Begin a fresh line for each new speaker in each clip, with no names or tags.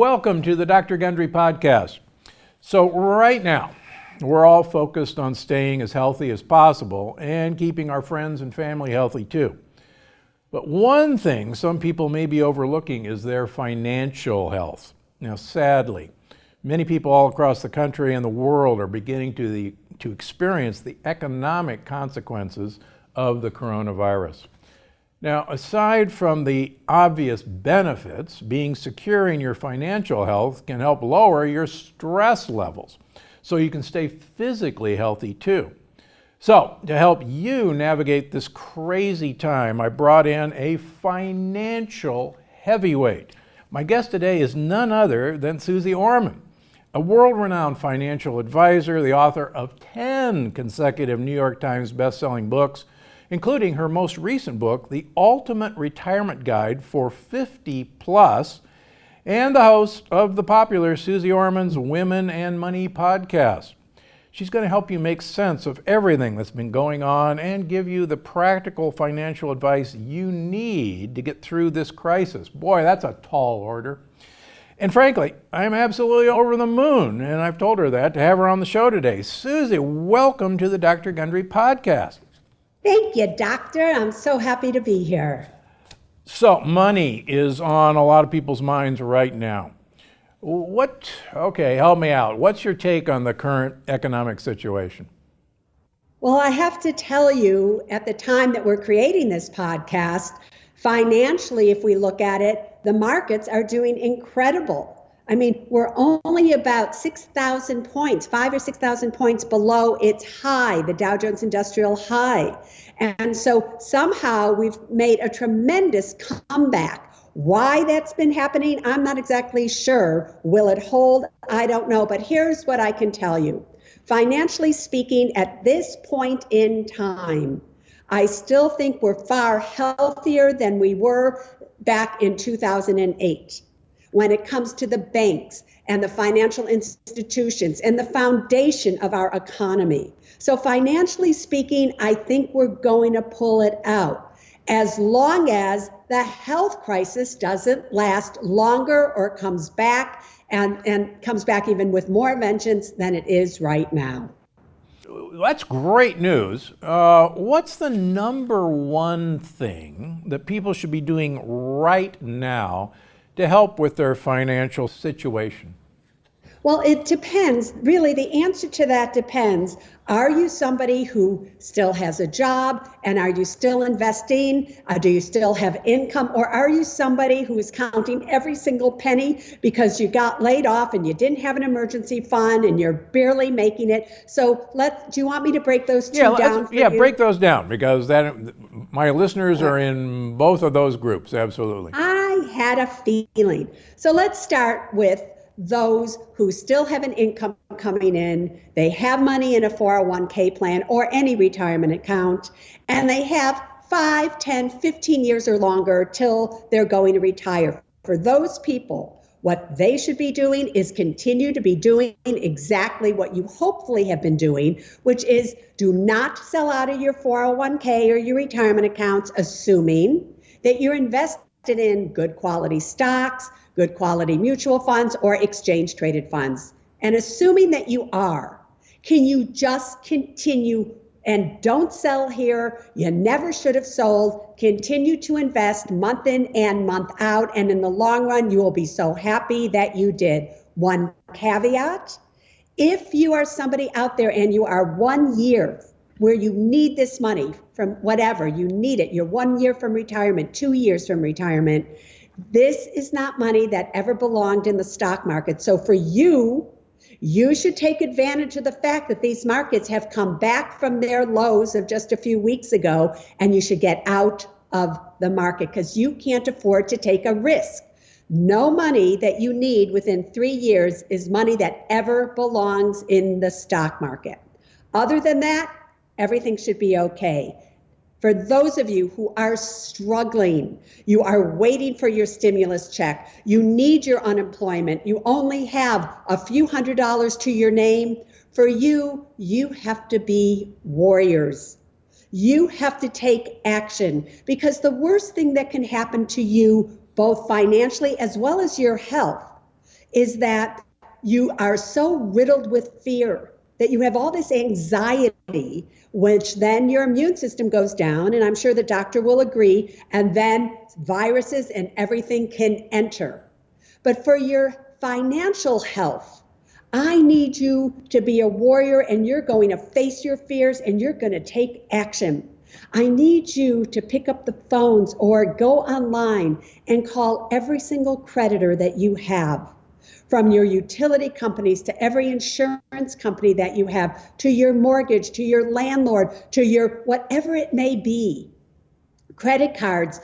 Welcome to the Dr. Gundry Podcast. So right now, we're all focused on staying as healthy as possible and keeping our friends and family healthy too. But one thing some people may be overlooking is their financial health. Now, sadly, many people all across the country and the world are beginning to experience the economic consequences of the coronavirus. Now, aside from the obvious benefits, being secure in your financial health can help lower your stress levels so you can stay physically healthy too. So, to help you navigate this crazy time, I brought in a financial heavyweight. My guest today is none other than Suze Orman, a world-renowned financial advisor, the author of 10 consecutive New York Times best-selling books, including her most recent book, The Ultimate Retirement Guide for 50 Plus, and the host of the popular Suze Orman's Women and Money podcast. She's going to help you make sense of everything that's been going on and give you the practical financial advice you need to get through this crisis. Boy, that's a tall order. And frankly, I'm absolutely over the moon, and I've told her that, to have her on the show today. Suze, welcome to the Dr. Gundry Podcast.
Thank you, Doctor. I'm so happy to be here.
So, money is on a lot of people's minds right now. Help me out. What's your take on the current economic situation?
Well, I have to tell you, at the time that we're creating this podcast, financially, if we look at it, the markets are doing incredible. I mean, we're only about 6,000 points, 5,000 or 6,000 points below its high, the Dow Jones Industrial high. And so somehow we've made a tremendous comeback. Why that's been happening, I'm not exactly sure. Will it hold? I don't know. But here's what I can tell you. Financially speaking, at this point in time, I still think we're far healthier than we were back in 2008. When it comes to the banks and the financial institutions and the foundation of our economy. So financially speaking, I think we're going to pull it out as long as the health crisis doesn't last longer or comes back and comes back even with more vengeance than it is right now.
That's great news. What's the number one thing that people should be doing right now to help with their financial situation?
Well, it depends. Really, the answer to that depends. Are you somebody who still has a job, and are you still investing? Do you still have income? Or are you somebody who is counting every single penny because you got laid off and you didn't have an emergency fund and you're barely making it? So do you want me to break those two down for you?
Break those down, because my listeners are in both of those groups, absolutely.
I had a feeling. So let's start with those who still have an income coming in, they have money in a 401k plan or any retirement account, and they have 5, 10, 15 years or longer till they're going to retire. For those people, what they should be doing is continue to be doing exactly what you hopefully have been doing, which is do not sell out of your 401k or your retirement accounts, assuming that you're invested in good quality stocks, good quality mutual funds, or exchange traded funds. And assuming that you are, can you just continue and don't sell here? You never should have sold. Continue to invest month in and month out. And in the long run, you will be so happy that you did. One caveat, if you are somebody out there and you are 1 year where you need this money from whatever, you need it, you're 1 year from retirement, 2 years from retirement, this is not money that ever belonged in the stock market. So for you, you should take advantage of the fact that these markets have come back from their lows of just a few weeks ago, and you should get out of the market because you can't afford to take a risk. No money that you need within 3 years is money that ever belongs in the stock market. Other than that, everything should be okay. For those of you who are struggling, you are waiting for your stimulus check, you need your unemployment, you only have a few $100s to your name, for you, you have to be warriors. You have to take action, because the worst thing that can happen to you, both financially as well as your health, is that you are so riddled with fear that you have all this anxiety, which then your immune system goes down, and I'm sure the doctor will agree, and then viruses and everything can enter. But for your financial health, I need you to be a warrior, and you're going to face your fears and you're going to take action. I need you to pick up the phones or go online and call every single creditor that you have, from your utility companies to every insurance company that you have, to your mortgage, to your landlord, to your whatever it may be, credit cards,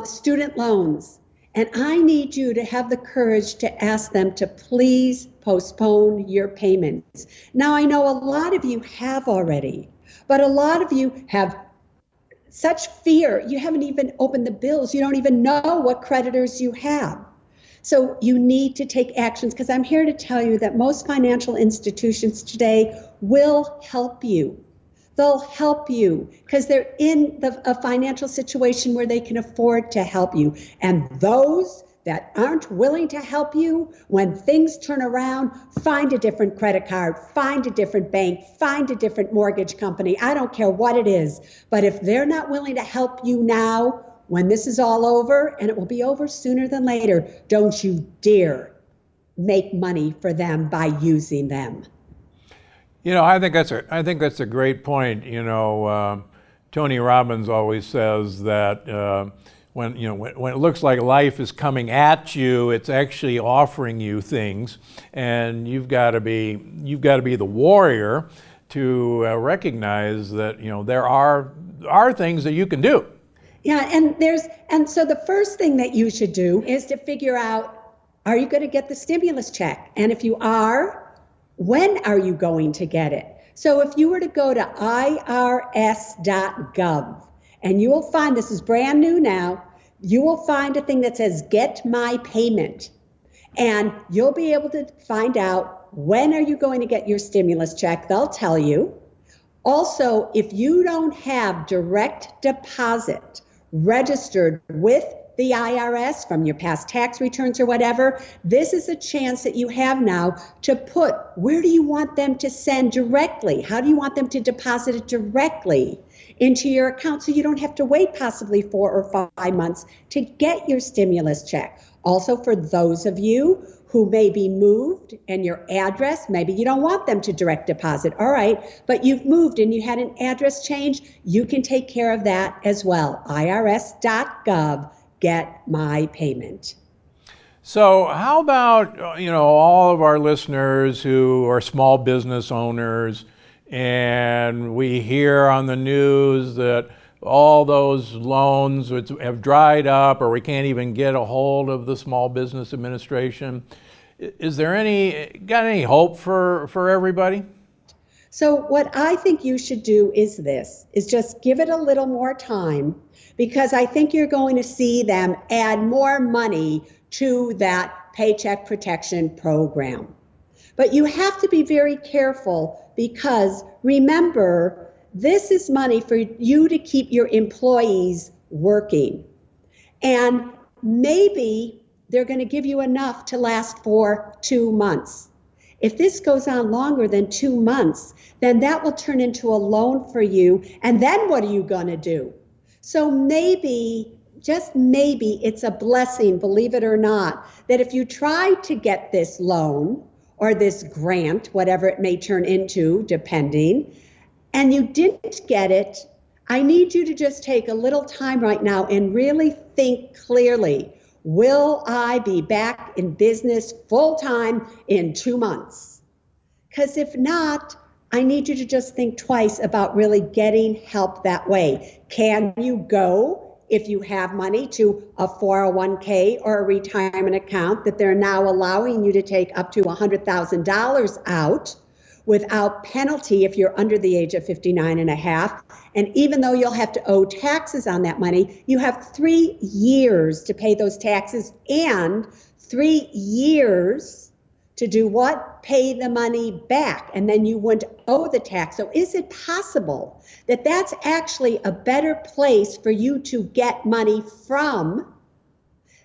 student loans. And I need you to have the courage to ask them to please postpone your payments. Now, I know a lot of you have already, but a lot of you have such fear. You haven't even opened the bills. You don't even know what creditors you have. So you need to take actions, because I'm here to tell you that most financial institutions today will help you. They'll help you because they're in a financial situation where they can afford to help you. And those that aren't willing to help you, when things turn around, find a different credit card, find a different bank, find a different mortgage company. I don't care what it is. But if they're not willing to help you now, when this is all over, and it will be over sooner than later, don't you dare make money for them by using them.
I think that's a great point. Tony Robbins always says that when it looks like life is coming at you, it's actually offering you things, and you've got to be the warrior to recognize that there are things that you can do.
Yeah, and so the first thing that you should do is to figure out, are you going to get the stimulus check? And if you are, when are you going to get it? So if you were to go to irs.gov, and you will find, this is brand new now, you will find a thing that says get my payment. And you'll be able to find out when are you going to get your stimulus check. They'll tell you. Also, if you don't have direct deposit registered with the IRS from your past tax returns or whatever, this is a chance that you have now to put, where do you want them to send directly? How do you want them to deposit it directly into your account, so you don't have to wait possibly 4 or 5 months to get your stimulus check? Also, for those of you who may be moved and your address, maybe you don't want them to direct deposit, all right, but you've moved and you had an address change, you can take care of that as well. irs.gov, get my payment.
So how about, all of our listeners who are small business owners, and we hear on the news that all those loans have dried up, or we can't even get a hold of the Small Business Administration. Is there any hope for everybody?
So what I think you should do is just give it a little more time, because I think you're going to see them add more money to that Paycheck Protection Program. But you have to be very careful, because remember, this is money for you to keep your employees working. And maybe they're going to give you enough to last for 2 months. If this goes on longer than 2 months, then that will turn into a loan for you. And then what are you going to do? So maybe, just maybe, it's a blessing, believe it or not, that if you try to get this loan or this grant, whatever it may turn into, depending, and you didn't get it, I need you to just take a little time right now and really think clearly. Will I be back in business full time in 2 months? Because if not, I need you to just think twice about really getting help that way. Can you go, if you have money, to a 401k or a retirement account that they're now allowing you to take up to $100,000 out without penalty if you're under the age of 59 and a half. And even though you'll have to owe taxes on that money, you have 3 years to pay those taxes and 3 years to do what? Pay the money back, and then you wouldn't owe the tax. So is it possible that that's actually a better place for you to get money from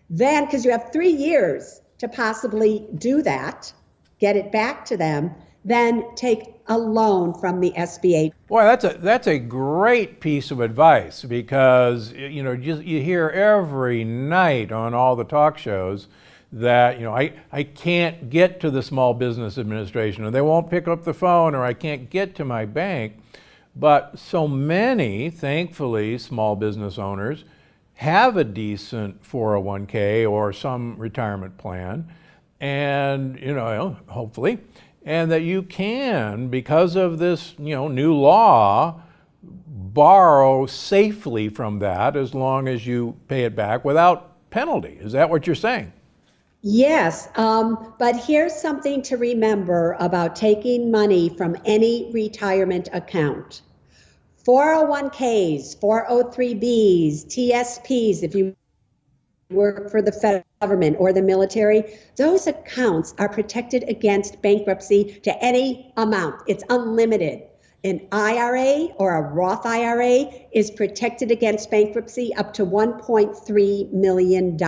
than, because you have 3 years to possibly do that, get it back to them, then take a loan from the SBA.
Boy, that's a great piece of advice, because you hear every night on all the talk shows that I can't get to the Small Business Administration, or they won't pick up the phone, or I can't get to my bank. But so many, thankfully, small business owners have a decent 401k or some retirement plan, and hopefully, and that you can, because of this new law, borrow safely from that as long as you pay it back without penalty. Is that what you're saying?
Yes, but here's something to remember about taking money from any retirement account. 401ks, 403bs, TSPs, if you work for the federal government or the military, those accounts are protected against bankruptcy to any amount. It's unlimited. An IRA or a Roth IRA is protected against bankruptcy up to $1.3 million.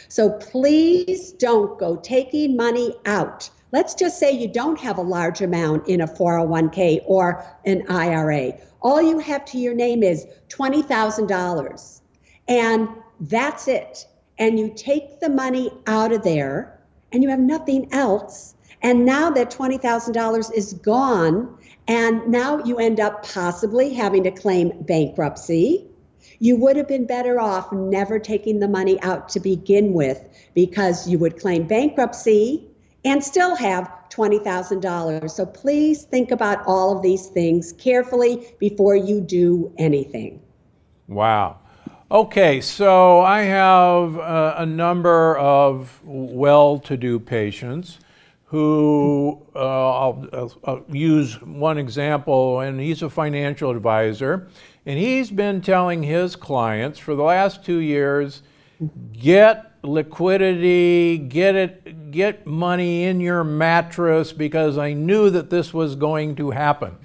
So please don't go taking money out. Let's just say you don't have a large amount in a 401k or an IRA. All you have to your name is $20,000, and that's it. And you take the money out of there and you have nothing else. And now that $20,000 is gone, and now you end up possibly having to claim bankruptcy. You would have been better off never taking the money out to begin with, because you would claim bankruptcy and still have $20,000. So please think about all of these things carefully before you do anything. Wow.
Okay, so I have a number of well-to-do patients who, I'll use one example, and he's a financial advisor, and he's been telling his clients for the last 2 years, get liquidity, get money in your mattress, because I knew that this was going to happen.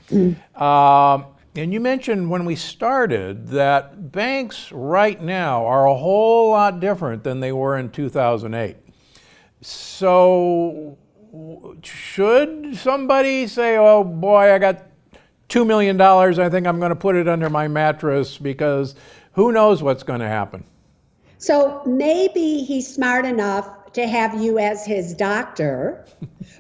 And you mentioned when we started that banks right now are a whole lot different than they were in 2008. So should somebody say, oh boy, I got $2 million, I think I'm going to put it under my mattress, because who knows what's going to happen?
So maybe he's smart enough to have you as his doctor,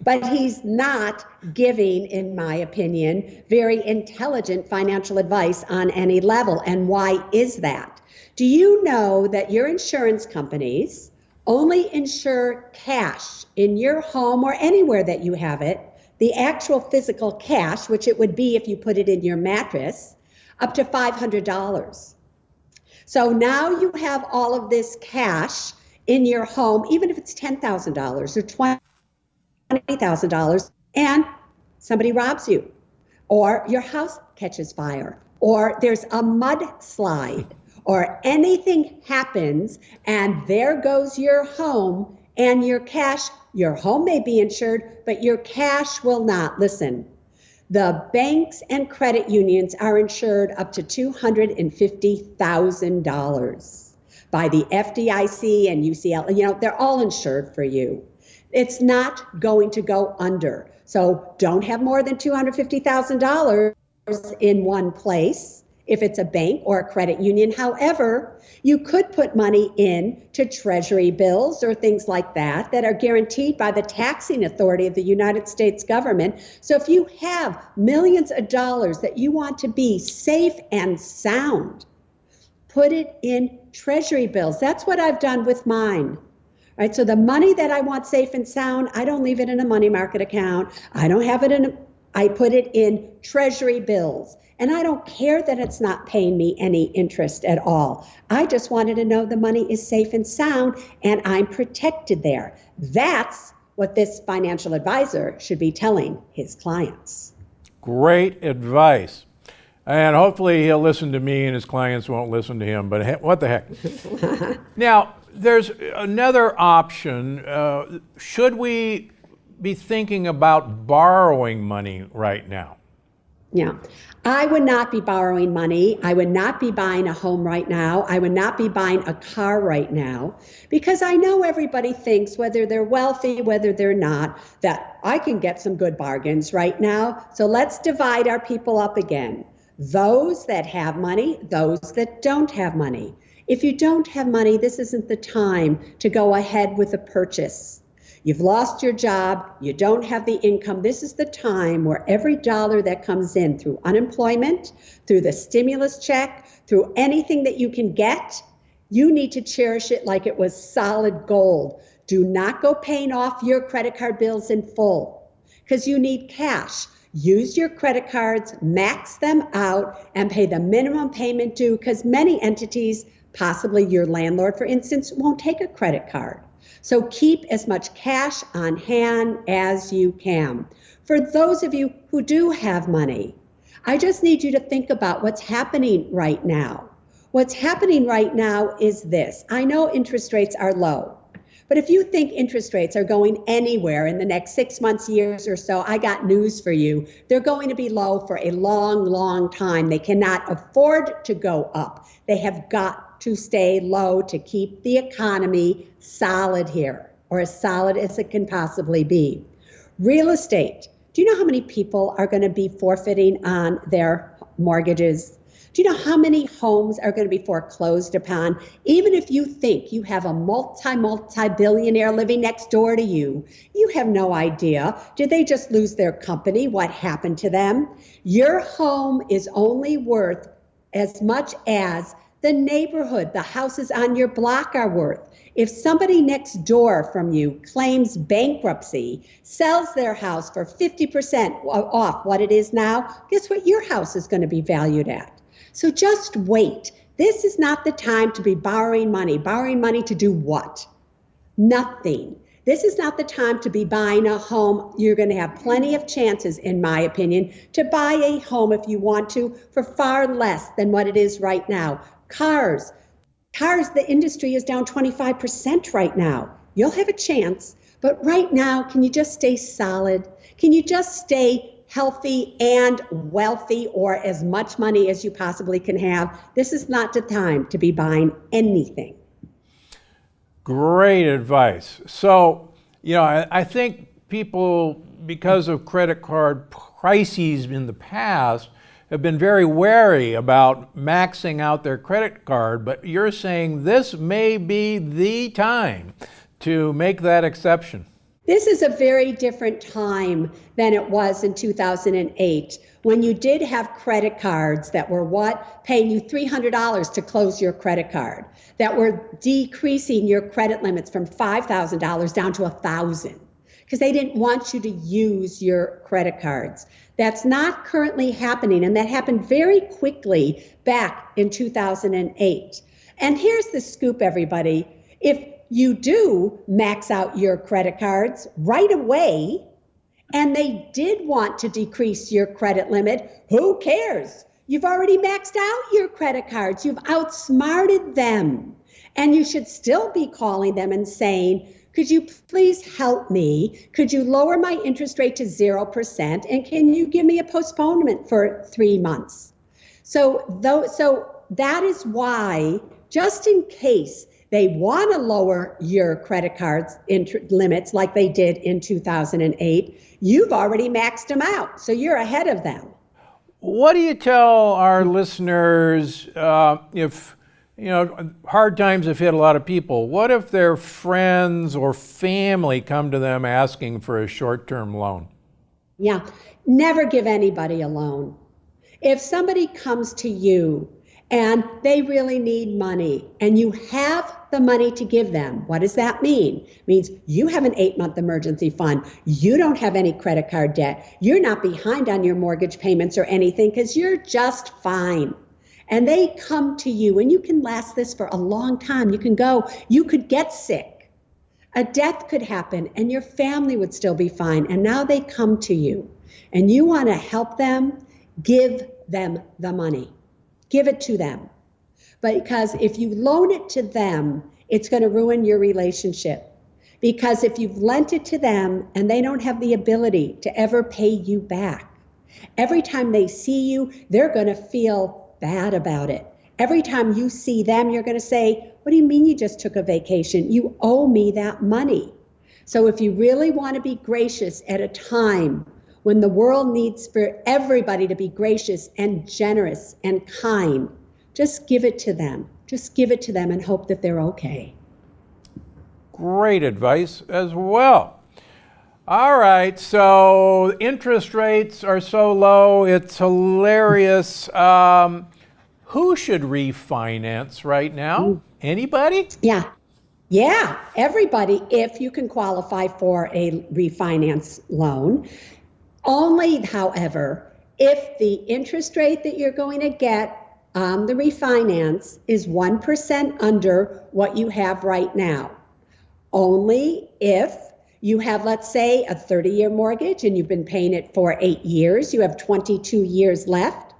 but he's not giving, in my opinion, very intelligent financial advice on any level. And why is that? Do you know that your insurance companies only insure cash in your home or anywhere that you have it, the actual physical cash, which it would be if you put it in your mattress, up to $500? So now you have all of this cash in your home, even if it's $10,000 or $20,000, and somebody robs you, or your house catches fire, or there's a mudslide, or anything happens, and there goes your home and your cash. Your home may be insured, but your cash will not. Listen, the banks and credit unions are insured up to $250,000 by the FDIC and UCL. They're all insured for you. It's not going to go under. So don't have more than $250,000 in one place if it's a bank or a credit union. However, you could put money in to treasury bills or things like that that are guaranteed by the taxing authority of the United States government. So if you have millions of dollars that you want to be safe and sound, put it in treasury bills. That's what I've done with mine. Right? So the money that I want safe and sound, I don't leave it in a money market account. I don't have it I put it in treasury bills. And I don't care that it's not paying me any interest at all. I just wanted to know the money is safe and sound and I'm protected there. That's what this financial advisor should be telling his clients.
Great advice. And hopefully he'll listen to me and his clients won't listen to him, but what the heck. Now, there's another option. Should we be thinking about borrowing money right now?
Yeah. I would not be borrowing money. I would not be buying a home right now. I would not be buying a car right now, because I know everybody thinks, whether they're wealthy, whether they're not, that I can get some good bargains right now. So let's divide our people up again. Those that have money, those that don't have money. If you don't have money, this isn't the time to go ahead with a purchase. You've lost your job, you don't have the income. This is the time where every dollar that comes in through unemployment, through the stimulus check, through anything that you can get, you need to cherish it like it was solid gold. Do not go paying off your credit card bills in full, because you need cash. Use your credit cards, max them out, and pay the minimum payment due, because many entities, possibly your landlord, for instance, won't take a credit card. So keep as much cash on hand as you can. For those of you who do have money, I just need you to think about what's happening right now. What's happening right now is this. I know interest rates are low, but if you think interest rates are going anywhere in the next 6 months, years or so, I got news for you. They're going to be low for a long, long time. They cannot afford to go up. They have got to stay low to keep the economy solid here, or as solid as it can possibly be. Real estate. Do you know how many people are going to be forfeiting on their mortgages? Do you know how many homes are going to be foreclosed upon? Even if you think you have a multi-billionaire living next door to you, you have no idea. Did they just lose their company? What happened to them? Your home is only worth as much as the neighborhood, the houses on your block are worth. If somebody next door from you claims bankruptcy, sells their house for 50% off what it is now, guess what your house is going to be valued at? So just wait. This is not the time to be borrowing money. Borrowing money to do what? Nothing. This is not the time to be buying a home. You're going to have plenty of chances, in my opinion, to buy a home if you want to for far less than what it is right now. Cars, the industry is down 25% right now. You'll have a chance, but right now, can you just stay solid? Can you just stay healthy and wealthy, or as much money as you possibly can have? This is not the time to be buying anything.
Great advice. So, I think people, because of credit card crises in the past, have been very wary about maxing out their credit card, but you're saying this may be the time to make that exception.
This is a very different time than it was in 2008, when you did have credit cards that were paying you $300 to close your credit card, that were decreasing your credit limits from $5,000 down to $1,000, because they didn't want you to use your credit cards. That's not currently happening, and that happened very quickly back in 2008. And here's the scoop, everybody. If you do max out your credit cards right away, and they did want to decrease your credit limit, who cares? You've already maxed out your credit cards. You've outsmarted them. And you should still be calling them and saying, could you please help me? Could you lower my interest rate to 0%? And can you give me a postponement for 3 months? So that is why, just in case they want to lower your credit cards limits like they did in 2008, you've already maxed them out. So you're ahead of them.
What do you tell our listeners if hard times have hit a lot of people? What if their friends or family come to them asking for a short-term loan?
Yeah, never give anybody a loan. If somebody comes to you and they really need money and you have the money to give them, what does that mean? It means you have an 8-month emergency fund. You don't have any credit card debt. You're not behind on your mortgage payments or anything, because you're just fine. And they come to you, and you can last this for a long time. You could get sick. A death could happen, and your family would still be fine. And now they come to you, and you want to help them. Give them the money. Give it to them. Because if you loan it to them, it's going to ruin your relationship. Because if you've lent it to them and they don't have the ability to ever pay you back, Every time they see you, they're going to feel bad about it. Every time you see them, you're going to say, what do you mean you just took a vacation? You owe me that money. So if you really want to be gracious at a time when the world needs for everybody to be gracious and generous and kind, just give it to them. Just give it to them and hope that they're okay.
Great advice as well. All right, so interest rates are so low, it's hilarious. Who should refinance right now? Anybody?
Yeah, everybody, if you can qualify for a refinance loan. Only, however, if the interest rate that you're going to get on the refinance is 1% under what you have right now. Only if you have, let's say, a 30-year mortgage and you've been paying it for 8 years, you have 22 years left.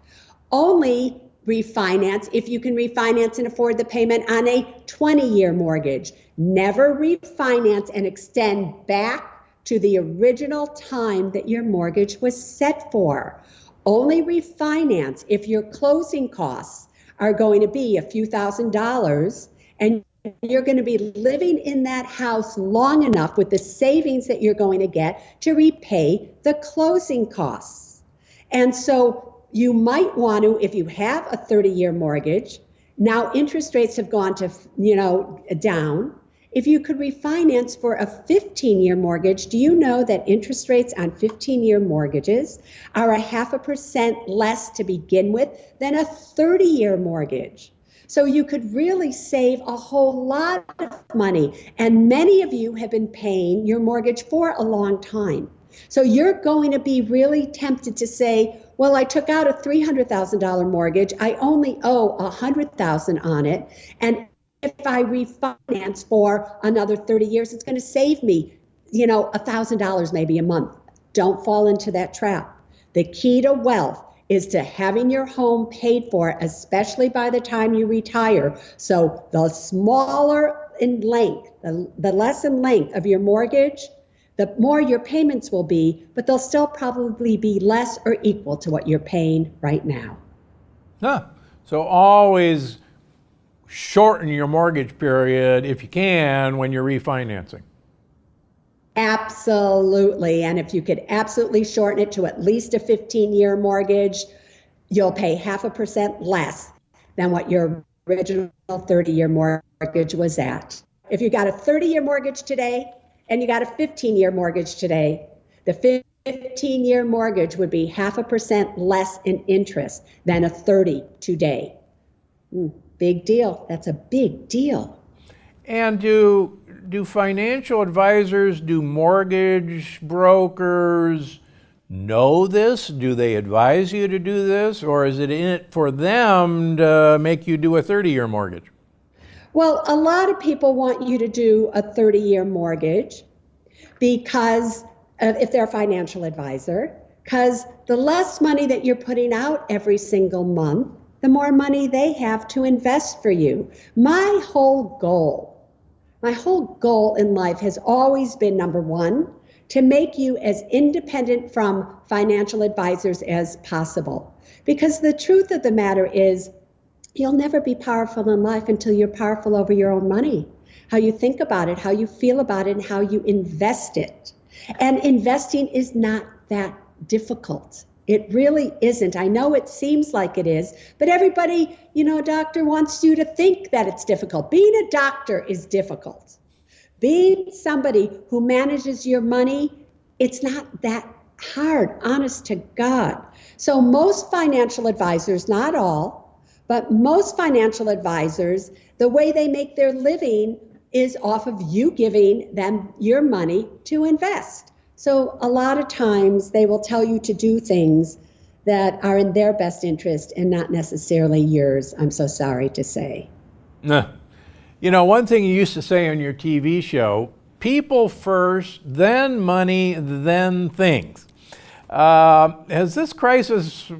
Only refinance if you can refinance and afford the payment on a 20-year mortgage. Never refinance and extend back to the original time that your mortgage was set for. Only refinance if your closing costs are going to be a few $1,000s and you're going to be living in that house long enough with the savings that you're going to get to repay the closing costs. And so you might want to, if you have a 30-year mortgage, now interest rates have gone to, down. If you could refinance for a 15-year mortgage, do you know that interest rates on 15-year mortgages are 0.5% less to begin with than a 30-year mortgage? So you could really save a whole lot of money. And many of you have been paying your mortgage for a long time. So you're going to be really tempted to say, well, I took out a $300,000 mortgage. I only owe $100,000 on it. And if I refinance for another 30 years, it's going to save me, $1,000 maybe a month. Don't fall into that trap. The key to wealth is to having your home paid for, especially by the time you retire. So the smaller in length, the less in length of your mortgage, the more your payments will be, but they'll still probably be less or equal to what you're paying right now.
So always shorten your mortgage period if you can when you're refinancing.
Absolutely. And if you could absolutely shorten it to at least a 15-year mortgage, you'll pay 0.5% less than what your original 30-year mortgage was at. If you got a 30-year mortgage today and you got a 15-year mortgage today, the 15-year mortgage would be 0.5% less in interest than a 30 today. Big deal. That's a big deal.
And do financial advisors, do mortgage brokers know this? Do they advise you to do this? Or is it in it for them to make you do a 30-year mortgage?
Well, a lot of people want you to do a 30-year mortgage because if they're a financial advisor, because the less money that you're putting out every single month, the more money they have to invest for you. My whole goal in life has always been, number one, to make you as independent from financial advisors as possible. Because the truth of the matter is, you'll never be powerful in life until you're powerful over your own money. How you think about it, how you feel about it, and how you invest it. And investing is not that difficult. It really isn't. I know it seems like it is, but everybody, doctor wants you to think that it's difficult. Being a doctor is difficult. Being somebody who manages your money, it's not that hard, honest to God. So most financial advisors, not all, but most financial advisors, the way they make their living is off of you giving them your money to invest. So a lot of times they will tell you to do things that are in their best interest and not necessarily yours, I'm so sorry to say.
One thing you used to say on your TV show, people first, then money, then things. Has this crisis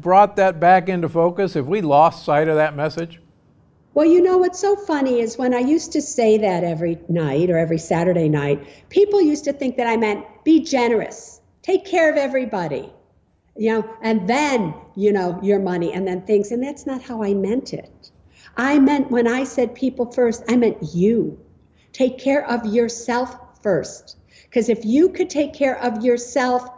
brought that back into focus? Have we lost sight of that message?
Well, what's so funny is when I used to say that every night or every Saturday night, people used to think that I meant be generous, take care of everybody. and then, your money, and then things. And that's not how I meant it. I meant, when I said people first, I meant you. Take care of yourself first. Because if you could take care of yourself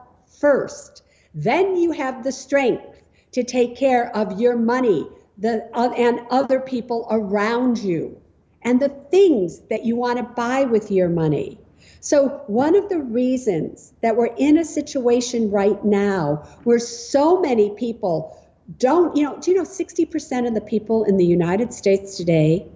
first, then you have the strength to take care of your money and other people around you and the things that you want to buy with your money. So one of the reasons that we're in a situation right now where so many people don't, do you know 60% of the people in the United States today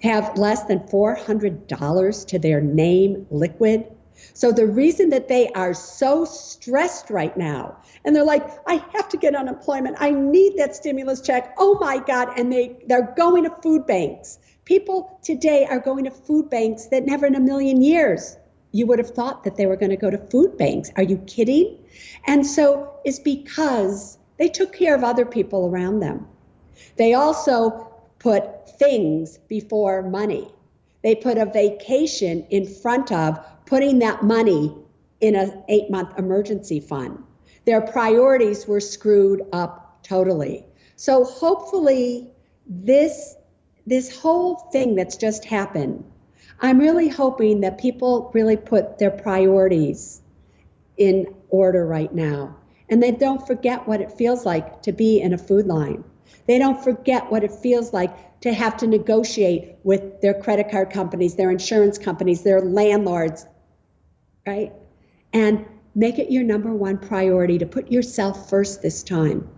have less than $400 to their name liquid? So the reason that they are so stressed right now, and they're like, I have to get unemployment, I need that stimulus check, oh my God, and they're going to food banks. People today are going to food banks that never in a million years you would have thought that they were going to go to food banks. Are you kidding? And so it's because they took care of other people around them. They also put things before money. They put a vacation in front of putting that money in an 8-month emergency fund. Their priorities were screwed up totally. So hopefully this whole thing that's just happened, I'm really hoping that people really put their priorities in order right now. And they don't forget what it feels like to be in a food line. They don't forget what it feels like to have to negotiate with their credit card companies, their insurance companies, their landlords, right? And make it your number one priority to put yourself first this time.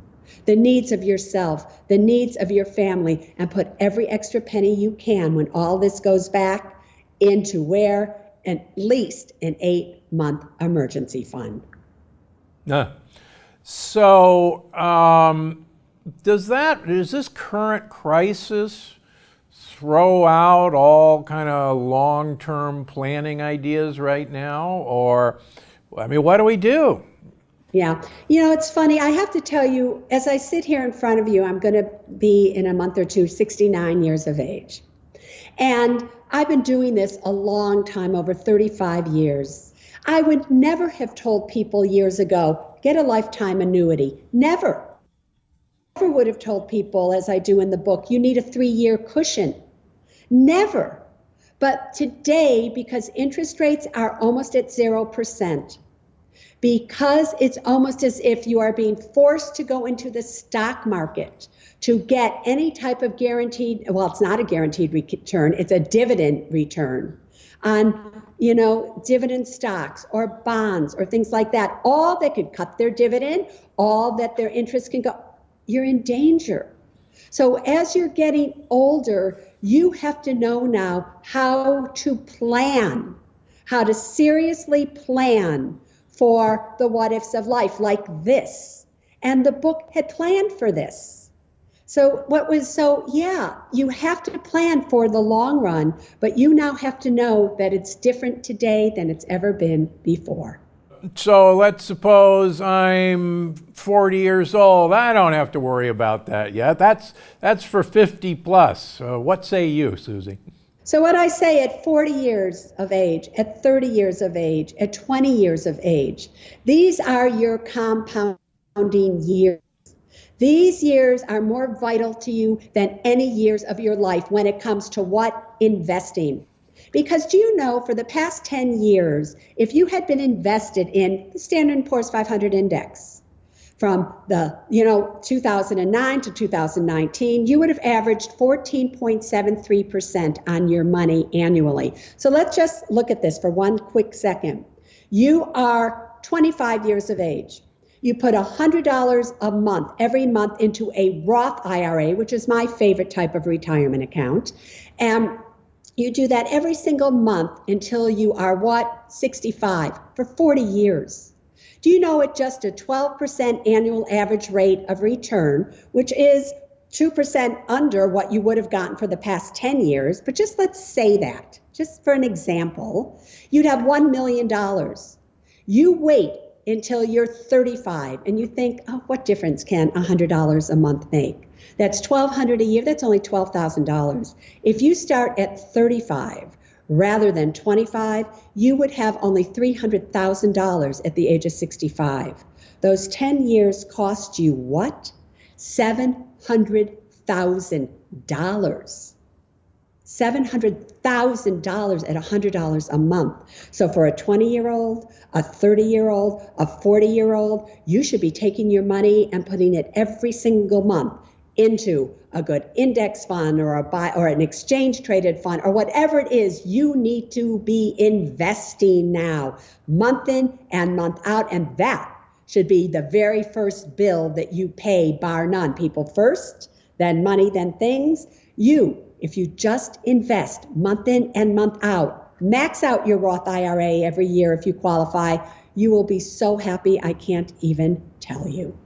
The needs of yourself, the needs of your family, and put every extra penny you can when all this goes back into at least an 8-month emergency fund.
So does this current crisis throw out all kind of long-term planning ideas right now? Or, what do we do?
Yeah. It's funny. I have to tell you, as I sit here in front of you, I'm going to be in a month or two 69 years of age. And I've been doing this a long time, over 35 years. I would never have told people years ago, get a lifetime annuity. Never. Never would have told people, as I do in the book, you need a 3-year cushion. Never. But today, because interest rates are almost at 0%, because it's almost as if you are being forced to go into the stock market to get any type of guaranteed, well, it's not a guaranteed return, it's a dividend return on, dividend stocks or bonds or things like that. All that could cut their dividend, all that their interest can go, you're in danger. So as you're getting older, you have to know now how to plan, how to seriously plan for the what ifs of life like this. And the book had planned for this. So you have to plan for the long run, but you now have to know that it's different today than it's ever been before.
So let's suppose I'm 40 years old. I don't have to worry about that yet. That's for 50 plus. What say you, Susie?
So what I say at 40 years of age, at 30 years of age, at 20 years of age, these are your compounding years. These years are more vital to you than any years of your life when it comes to what? Investing. Because do you know, for the past 10 years, if you had been invested in the Standard & Poor's 500 index from the 2009 to 2019, you would have averaged 14.73% on your money annually. So let's just look at this for one quick second. You are 25 years of age. You put $100 a month, every month, into a Roth IRA, which is my favorite type of retirement account. And you do that every single month until you are 65, for 40 years. Do you know at just a 12% annual average rate of return, which is 2% under what you would have gotten for the past 10 years, but just let's say that, just for an example, you'd have $1 million. You wait until you're 35 and you think, oh, what difference can $100 a month make? That's $1,200 a year. That's only $12,000. If you start at 35 rather than 25, you would have only $300,000 at the age of 65. Those 10 years cost you what? $700,000. $700,000 at $100 a month. So for a 20-year-old, a 30-year-old, a 40-year-old, you should be taking your money and putting it every single month into a good index fund or an exchange traded fund or whatever it is. You need to be investing now, month in and month out, and that should be the very first bill that you pay, bar none. People first, then money, then things. If you just invest month in and month out, max out your Roth IRA every year if you qualify, you will be so happy I can't even tell you.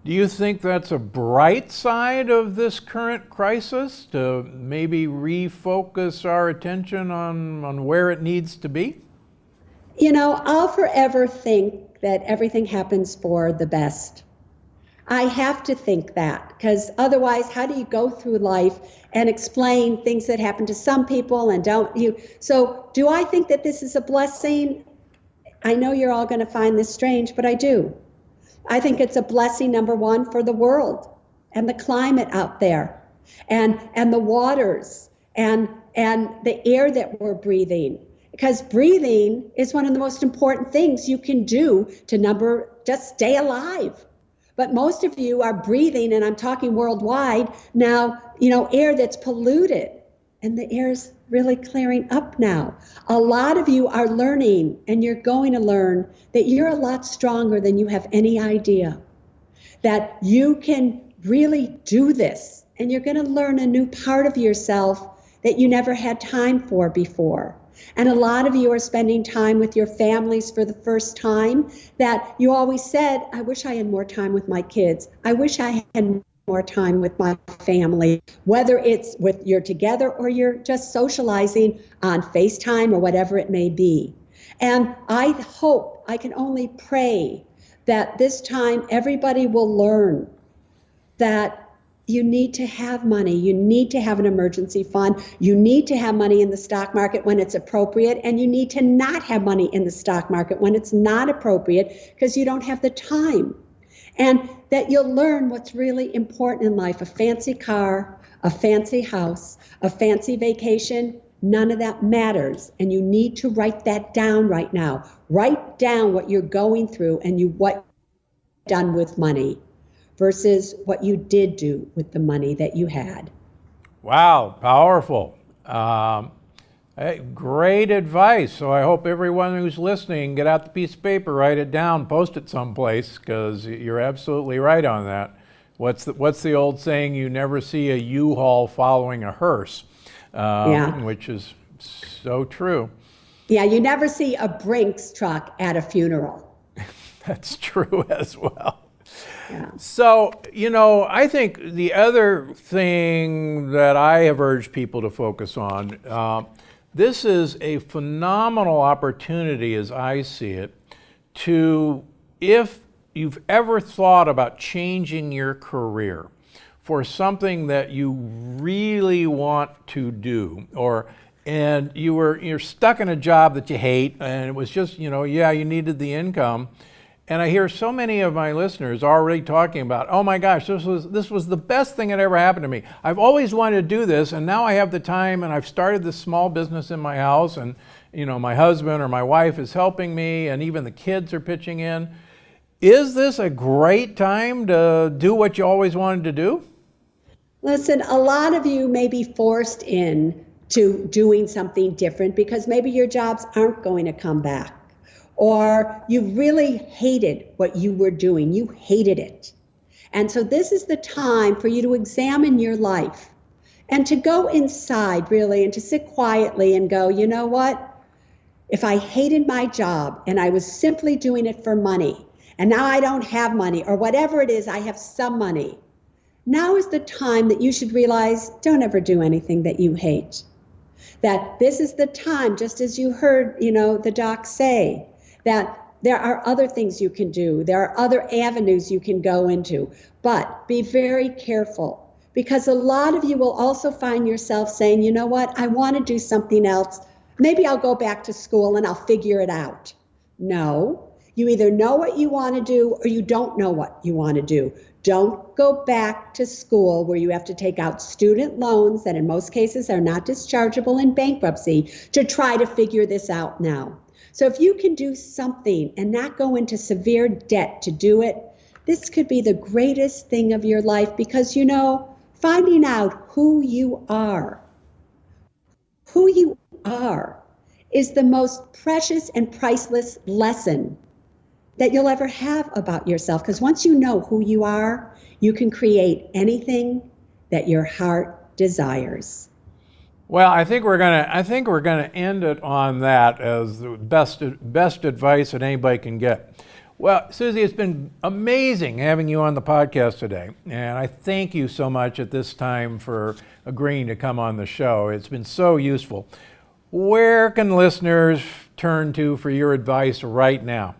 Do you think that's a bright side of this current crisis, to maybe refocus our attention on where it needs to be?
I'll forever think that everything happens for the best. I have to think that, because otherwise, how do you go through life and explain things that happen to some people and don't you? So do I think that this is a blessing? I know you're all going to find this strange, but I do. I think it's a blessing, number one, for the world and the climate out there and the waters and the air that we're breathing. Because breathing is one of the most important things you can do to just stay alive. But most of you are breathing, and I'm talking worldwide now, air that's polluted, and the air is really clearing up now. A lot of you are learning, and you're going to learn that you're a lot stronger than you have any idea, that you can really do this, and you're going to learn a new part of yourself that you never had time for before. And a lot of you are spending time with your families for the first time, that you always said, I wish I had more time with my kids. I wish I had more time with my family, whether it's you're together or you're just socializing on FaceTime or whatever it may be. And I can only pray that this time everybody will learn that you need to have money. You need to have an emergency fund. You need to have money in the stock market when it's appropriate, and you need to not have money in the stock market when it's not appropriate because you don't have the time. And that you'll learn what's really important in life. A fancy car, a fancy house, a fancy vacation, none of that matters. And you need to write that down right now. Write down what you're going through and what you've done with money versus what you did do with the money that you had.
Wow, powerful. Great advice. So I hope everyone who's listening, get out the piece of paper, write it down, post it someplace, because you're absolutely right on that. What's the old saying? You never see a U-Haul following a hearse, which is so true. Yeah,
you never see a Brinks truck at a funeral.
That's true as well.
Yeah.
So, I think the other thing that I have urged people to focus on, this is a phenomenal opportunity, as I see it, if you've ever thought about changing your career for something that you really want to do, and you're stuck in a job that you hate, and it was just, you needed the income. And I hear so many of my listeners already talking about, oh my gosh, this was the best thing that ever happened to me. I've always wanted to do this, and now I have the time, and I've started this small business in my house, and my husband or my wife is helping me, and even the kids are pitching in. Is this a great time to do what you always wanted to do?
Listen, a lot of you may be forced into doing something different because maybe your jobs aren't going to come back. Or you really hated what you were doing. You hated it. And so this is the time for you to examine your life and to go inside really and to sit quietly and go, you know what? If I hated my job and I was simply doing it for money and now I don't have money or whatever it is, I have some money. Now is the time that you should realize, don't ever do anything that you hate. That this is the time, just as you heard, the doc say, that there are other things you can do. There are other avenues you can go into. But be very careful, because a lot of you will also find yourself saying, you know what, I want to do something else. Maybe I'll go back to school and I'll figure it out. No, You either know what you want to do or you don't know what you want to do. Don't go back to school where you have to take out student loans that in most cases are not dischargeable in bankruptcy to try to figure this out now. So if you can do something and not go into severe debt to do it, this could be the greatest thing of your life because, finding out who you are is the most precious and priceless lesson that you'll ever have about yourself. Because once you know who you are, you can create anything that your heart desires.
Well, I think we're gonna end it on that as the best advice that anybody can get. Well, Suzie, it's been amazing having you on the podcast today, and I thank you so much at this time for agreeing to come on the show. It's been so useful. Where can listeners turn to for your advice right now?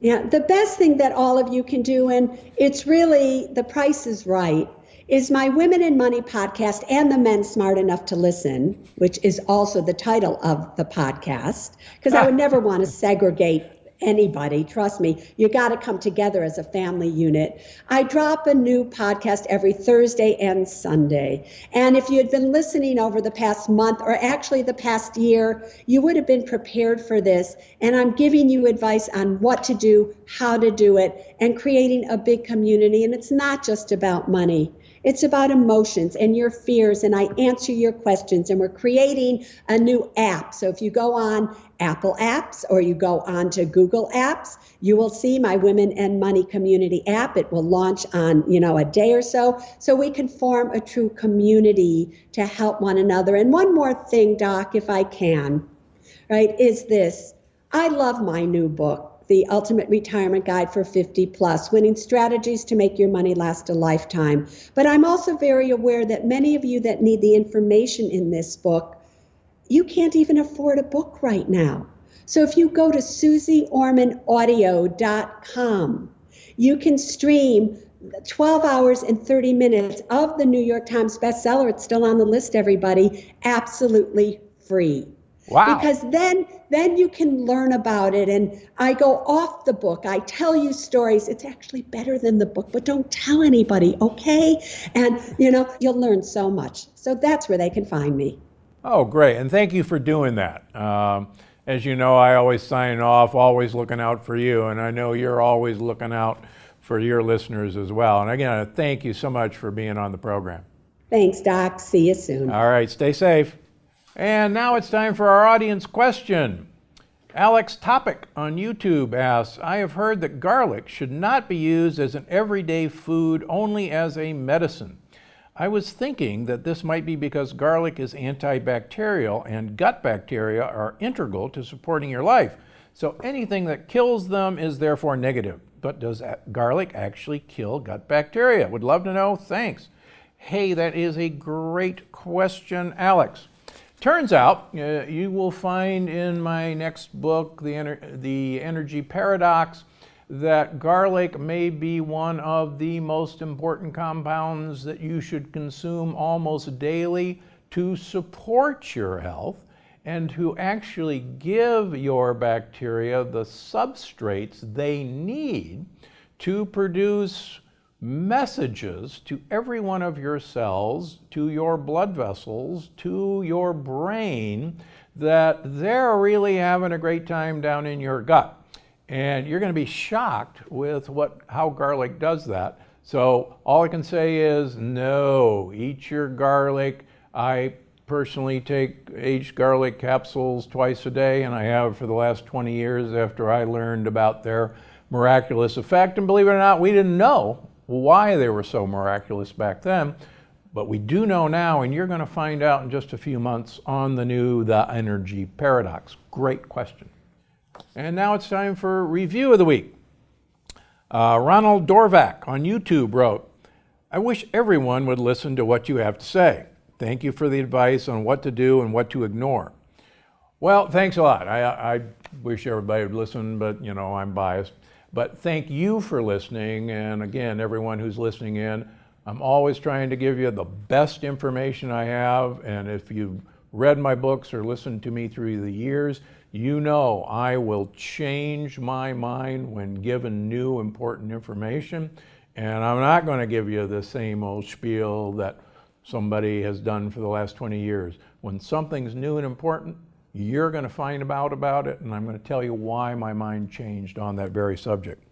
Yeah, the best thing that all of you can do, and it's really, the price is right, is my Women in Money podcast and the Men Smart Enough to Listen, which is also the title of the podcast, because I would never want to segregate anybody. Trust me, you got to come together as a family unit. I drop a new podcast every Thursday and Sunday. And if you had been listening over the past month or actually the past year, you would have been prepared for this. And I'm giving you advice on what to do, how to do it, and creating a big community. And it's not just about money. It's about emotions and your fears, and I answer your questions, and we're creating a new app. So if you go on Apple apps or you go on to Google apps, you will see my Women and Money Community app. It will launch on, a day or so we can form a true community to help one another. And one more thing, Doc, if I can, right, is this. I love my new book, The Ultimate Retirement Guide for 50 Plus, Winning Strategies to Make Your Money Last a Lifetime. But I'm also very aware that many of you that need the information in this book, you can't even afford a book right now. So if you go to SuzeOrmanAudio.com, you can stream 12 hours and 30 minutes of the New York Times bestseller. It's still on the list, everybody, absolutely free.
Wow.
Because then you can learn about it. And I go off the book. I tell you stories. It's actually better than the book, but don't tell anybody, okay? And, you'll learn so much. So that's where they can find me.
Oh, great. And thank you for doing that. As you know, I always sign off, always looking out for you. And I know you're always looking out for your listeners as well. And again, thank you so much for being on the program.
Thanks, Doc. See you soon.
All right. Stay safe. And now it's time for our audience question. Alex Topic on YouTube asks, I have heard that garlic should not be used as an everyday food, only as a medicine. I was thinking that this might be because garlic is antibacterial and gut bacteria are integral to supporting your life. So anything that kills them is therefore negative. But does garlic actually kill gut bacteria? Would love to know. Thanks. Hey, that is a great question, Alex. Turns out, you will find in my next book, The Energy Paradox, that garlic may be one of the most important compounds that you should consume almost daily to support your health and to actually give your bacteria the substrates they need to produce messages to every one of your cells, to your blood vessels, to your brain, that they're really having a great time down in your gut. And you're going to be shocked with how garlic does that. So all I can say is no, eat your garlic. I personally take aged garlic capsules twice a day, and I have for the last 20 years after I learned about their miraculous effect. And believe it or not, we didn't know why they were so miraculous back then, but we do know now, and you're going to find out in just a few months on the Energy Paradox. Great question. And now it's time for Review of the Week. Ronald Dorvac on YouTube wrote, I wish everyone would listen to what you have to say. Thank you for the advice on what to do and what to ignore. Well, thanks a lot. I wish everybody would listen, but I'm biased. But thank you for listening. And again, everyone who's listening in, I'm always trying to give you the best information I have. And if you read my books or listened to me through the years, you know I will change my mind when given new important information. And I'm not going to give you the same old spiel that somebody has done for the last 20 years. When something's new and important, you're going to find out about it, and I'm going to tell you why my mind changed on that very subject.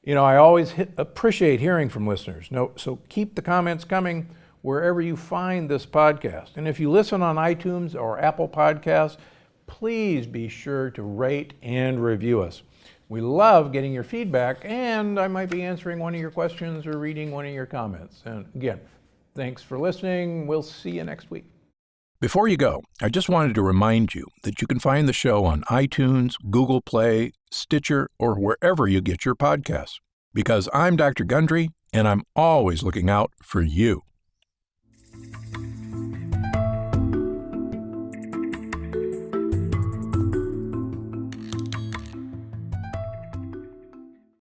You know, I always appreciate hearing from listeners. So keep the comments coming wherever you find this podcast. And if you listen on iTunes or Apple Podcasts, please be sure to rate and review us. We love getting your feedback, and I might be answering one of your questions or reading one of your comments. And again, thanks for listening. We'll see you next week. Before you go, I just wanted to remind you that you can find the show on iTunes, Google Play, Stitcher, or wherever you get your podcasts. Because I'm Dr. Gundry, and I'm always looking out for you.